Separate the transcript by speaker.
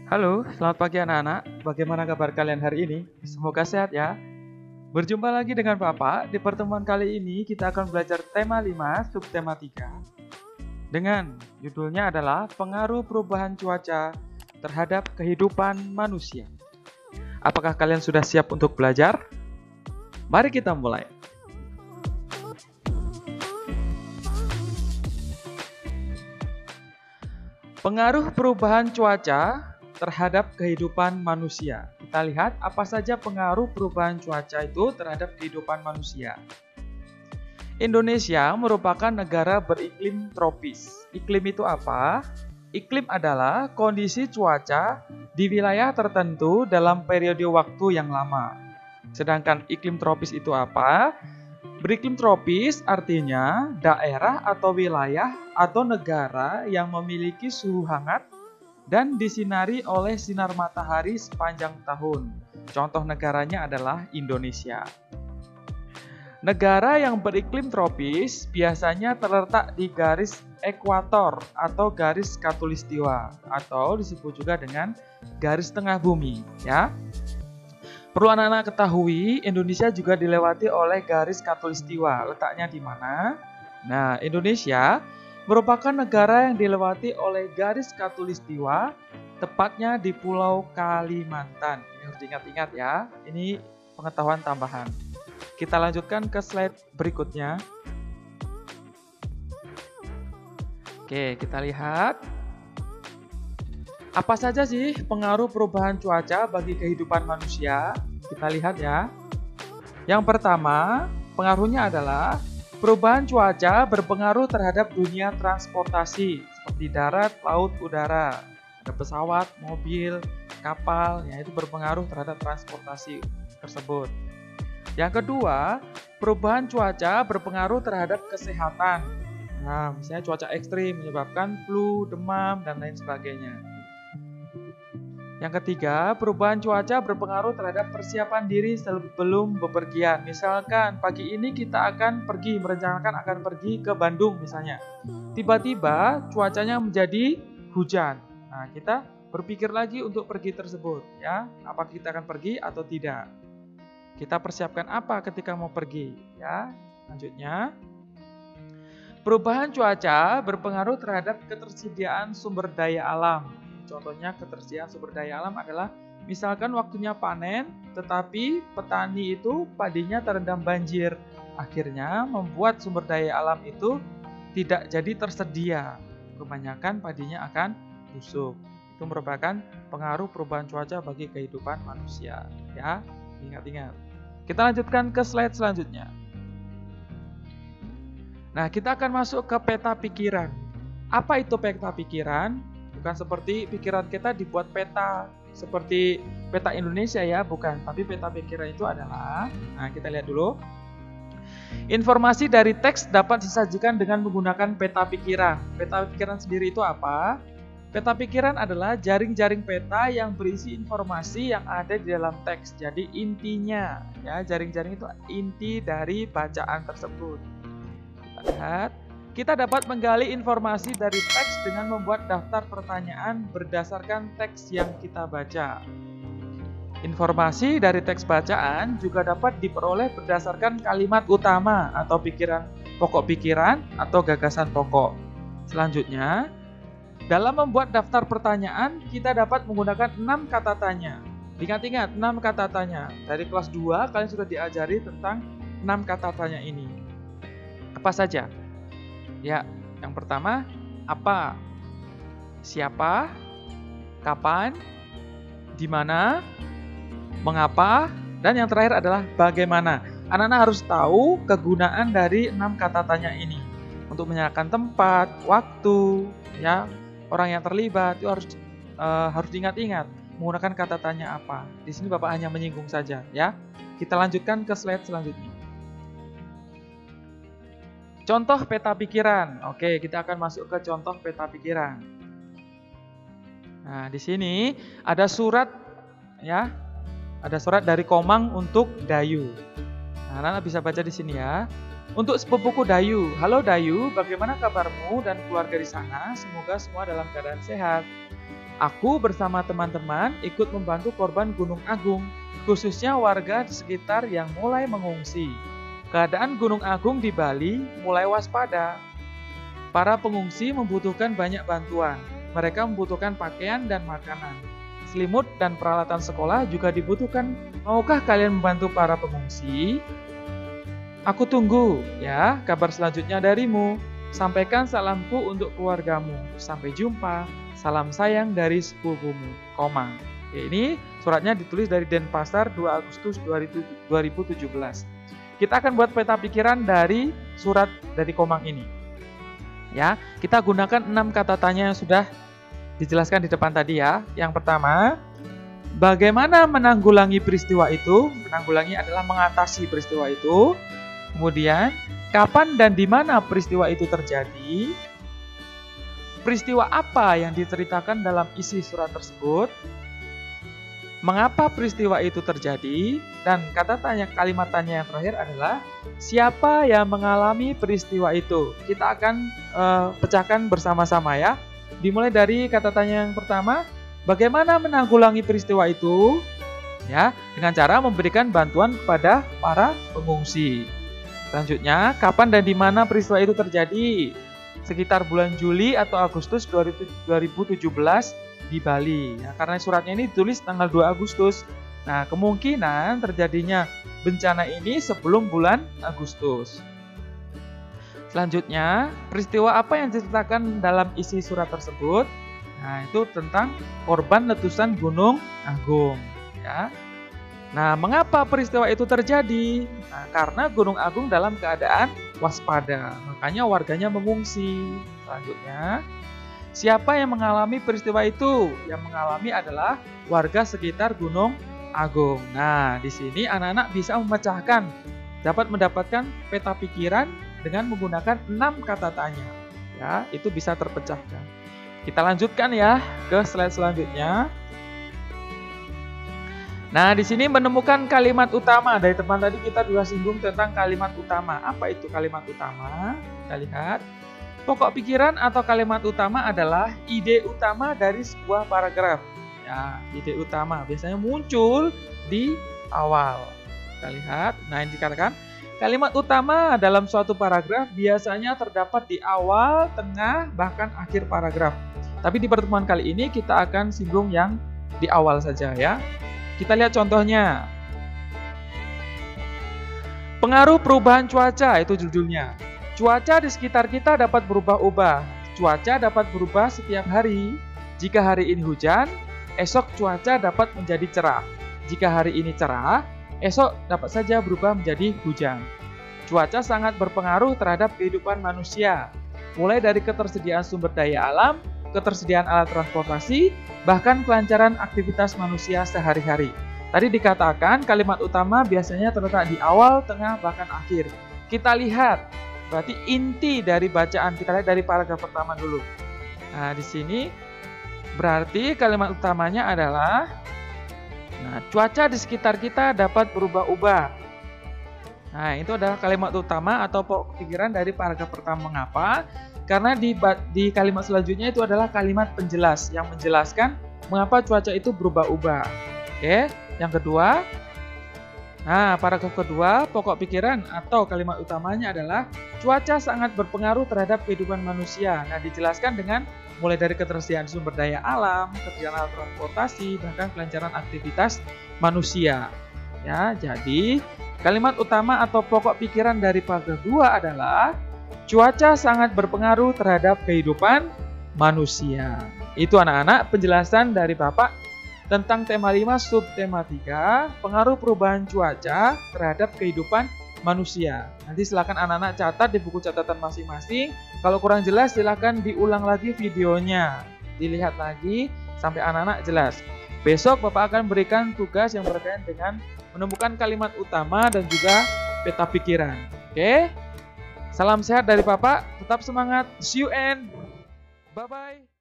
Speaker 1: Halo, selamat pagi anak-anak. Bagaimana kabar kalian hari ini? Semoga sehat ya. Berjumpa lagi dengan Bapak. Di pertemuan kali ini kita akan belajar tema 5, subtema 3. Dengan judulnya adalah pengaruh perubahan cuaca terhadap kehidupan manusia. Apakah kalian sudah siap untuk belajar? Mari kita mulai. Pengaruh perubahan cuaca terhadap kehidupan manusia. Kita lihat apa saja pengaruh perubahan cuaca itu terhadap kehidupan manusia. Indonesia merupakan negara beriklim tropis. Iklim itu apa? Iklim adalah kondisi cuaca di wilayah tertentu dalam periode waktu yang lama. Sedangkan iklim tropis itu apa? Beriklim tropis artinya daerah atau wilayah atau negara yang memiliki suhu hangat dan disinari oleh sinar matahari sepanjang tahun. Contoh negaranya adalah Indonesia. Negara yang beriklim tropis biasanya terletak di garis ekuator atau garis khatulistiwa atau disebut juga dengan garis tengah bumi, ya. Perlu anak-anak ketahui, Indonesia juga dilewati oleh garis khatulistiwa. Letaknya di mana? Nah, Indonesia merupakan negara yang dilewati oleh garis khatulistiwa, tepatnya di Pulau Kalimantan. Ini harus diingat-ingat ya, ini pengetahuan tambahan. Kita lanjutkan ke slide berikutnya. Oke, kita lihat. Apa saja sih pengaruh perubahan cuaca bagi kehidupan manusia? Kita lihat ya. Yang pertama, pengaruhnya adalah perubahan cuaca berpengaruh terhadap dunia transportasi seperti darat, laut, udara. Ada pesawat, mobil, kapal, ya itu berpengaruh terhadap transportasi tersebut. Yang kedua, perubahan cuaca berpengaruh terhadap kesehatan. Nah, misalnya cuaca ekstrim menyebabkan flu, demam, dan lain sebagainya. Yang ketiga, perubahan cuaca berpengaruh terhadap persiapan diri sebelum bepergian. Misalkan pagi ini kita akan merencanakan akan pergi ke Bandung misalnya. Tiba-tiba cuacanya menjadi hujan. Nah, kita berpikir lagi untuk pergi tersebut, ya. Apa kita akan pergi atau tidak? Kita persiapkan apa ketika mau pergi, ya. Selanjutnya, perubahan cuaca berpengaruh terhadap ketersediaan sumber daya alam. Contohnya ketersediaan sumber daya alam adalah misalkan waktunya panen, tetapi petani itu padinya terendam banjir. Akhirnya membuat sumber daya alam itu tidak jadi tersedia. Kebanyakan padinya akan busuk. Itu merupakan pengaruh perubahan cuaca bagi kehidupan manusia. Ya, ingat-ingat. Kita lanjutkan ke slide selanjutnya. Nah, kita akan masuk ke peta pikiran. Apa itu peta pikiran? Bukan seperti pikiran kita dibuat peta, seperti peta Indonesia ya, bukan. Tapi peta pikiran itu adalah, nah kita lihat dulu. Informasi dari teks dapat disajikan dengan menggunakan peta pikiran. Peta pikiran sendiri itu apa? Peta pikiran adalah jaring-jaring peta yang berisi informasi yang ada di dalam teks. Jadi intinya, ya jaring-jaring itu inti dari bacaan tersebut. Kita lihat. Kita dapat menggali informasi dari teks dengan membuat daftar pertanyaan berdasarkan teks yang kita baca. Informasi dari teks bacaan juga dapat diperoleh berdasarkan kalimat utama atau pokok pikiran atau gagasan pokok. Selanjutnya, dalam membuat daftar pertanyaan, kita dapat menggunakan 6 kata tanya. Ingat-ingat, 6 kata tanya. Dari kelas 2, kalian sudah diajari tentang 6 kata tanya ini. Apa saja? Ya, yang pertama, apa, siapa, kapan, di mana, mengapa, dan yang terakhir adalah bagaimana. Anak-anak harus tahu kegunaan dari 6 kata tanya ini untuk menyatakan tempat, waktu, ya, orang yang terlibat itu harus diingat-ingat menggunakan kata tanya apa. Di sini Bapak hanya menyinggung saja, ya. Kita lanjutkan ke slide selanjutnya. Contoh peta pikiran. Oke, kita akan masuk ke contoh peta pikiran. Nah, di sini ada surat ya. Ada surat dari Komang untuk Dayu. Nah, anak bisa baca di sini ya. Untuk sepupuku Dayu. Halo Dayu, bagaimana kabarmu dan keluarga di sana? Semoga semua dalam keadaan sehat. Aku bersama teman-teman ikut membantu korban Gunung Agung, khususnya warga di sekitar yang mulai mengungsi. Keadaan Gunung Agung di Bali mulai waspada. Para pengungsi membutuhkan banyak bantuan. Mereka membutuhkan pakaian dan makanan. Selimut dan peralatan sekolah juga dibutuhkan. Maukah kalian membantu para pengungsi? Aku tunggu ya kabar selanjutnya darimu. Sampaikan salamku untuk keluargamu. Sampai jumpa. Salam sayang dari sepupumu. Komang. Ini suratnya ditulis dari Denpasar 2 Agustus 2017. Kita akan buat peta pikiran dari surat dari Komang ini. Ya, kita gunakan 6 kata tanya yang sudah dijelaskan di depan tadi ya. Yang pertama, bagaimana menanggulangi peristiwa itu? Menanggulangi adalah mengatasi peristiwa itu. Kemudian, kapan dan di mana peristiwa itu terjadi? Peristiwa apa yang diceritakan dalam isi surat tersebut? Mengapa peristiwa itu terjadi? Dan kalimat tanya yang terakhir adalah siapa yang mengalami peristiwa itu? Kita akan pecahkan bersama-sama ya. Dimulai dari kata tanya yang pertama, bagaimana menanggulangi peristiwa itu? Ya, dengan cara memberikan bantuan kepada para pengungsi. Selanjutnya, kapan dan di mana peristiwa itu terjadi? Sekitar bulan Juli atau Agustus 2017 di Bali. Ya, karena suratnya ini ditulis tanggal 2 Agustus. Nah, kemungkinan terjadinya bencana ini sebelum bulan Agustus. Selanjutnya, peristiwa apa yang diceritakan dalam isi surat tersebut? Nah, itu tentang korban letusan Gunung Agung. Ya. Nah, mengapa peristiwa itu terjadi? Nah, karena Gunung Agung dalam keadaan waspada, makanya warganya mengungsi. Selanjutnya, siapa yang mengalami peristiwa itu? Yang mengalami adalah warga sekitar Gunung Agung. Nah, di sini anak-anak bisa memecahkan, dapat mendapatkan peta pikiran dengan menggunakan 6 kata tanya. Ya, itu bisa terpecahkan. Kita lanjutkan ya ke slide selanjutnya. Nah, di sini menemukan kalimat utama. Dari teman tadi kita sudah singgung tentang kalimat utama. Apa itu kalimat utama? Kita lihat. Pokok pikiran atau kalimat utama adalah ide utama dari sebuah paragraf. Ya, ide utama biasanya muncul di awal. Kita lihat. Nah, ini dikatakan kalimat utama dalam suatu paragraf biasanya terdapat di awal, tengah, bahkan akhir paragraf. Tapi di pertemuan kali ini kita akan singgung yang di awal saja ya. Kita lihat contohnya. Pengaruh perubahan cuaca, itu judulnya. Cuaca di sekitar kita dapat berubah-ubah. Cuaca dapat berubah setiap hari. Jika hari ini hujan, esok cuaca dapat menjadi cerah. Jika hari ini cerah, esok dapat saja berubah menjadi hujan. Cuaca sangat berpengaruh terhadap kehidupan manusia. Mulai dari ketersediaan sumber daya alam, ketersediaan alat transportasi, bahkan kelancaran aktivitas manusia sehari-hari. Tadi dikatakan kalimat utama biasanya terletak di awal, tengah, bahkan akhir. Kita lihat, berarti inti dari bacaan, kita lihat dari paragraf pertama dulu. Nah, di sini berarti kalimat utamanya adalah cuaca di sekitar kita dapat berubah-ubah. Nah, itu adalah kalimat utama atau pokok pikiran dari paragraf pertama. Mengapa? Karena di kalimat selanjutnya itu adalah kalimat penjelas yang menjelaskan mengapa cuaca itu berubah-ubah. Oke, yang kedua. Nah, paragraf kedua, pokok pikiran atau kalimat utamanya adalah cuaca sangat berpengaruh terhadap kehidupan manusia. Nah, dijelaskan dengan mulai dari ketersediaan sumber daya alam, ketersediaan alat transportasi, bahkan kelancaran aktivitas manusia. Ya, jadi kalimat utama atau pokok pikiran dari paragraf 2 adalah cuaca sangat berpengaruh terhadap kehidupan manusia. Itu anak-anak penjelasan dari Bapak tentang tema 5 subtema 3, pengaruh perubahan cuaca terhadap kehidupan manusia. Nanti silakan anak-anak catat di buku catatan masing-masing. Kalau kurang jelas silakan diulang lagi videonya. Dilihat lagi sampai anak-anak jelas. Besok Bapak akan berikan tugas yang berkaitan dengan menemukan kalimat utama dan juga peta pikiran. Oke? Salam sehat dari Bapak, tetap semangat, see you and bye-bye.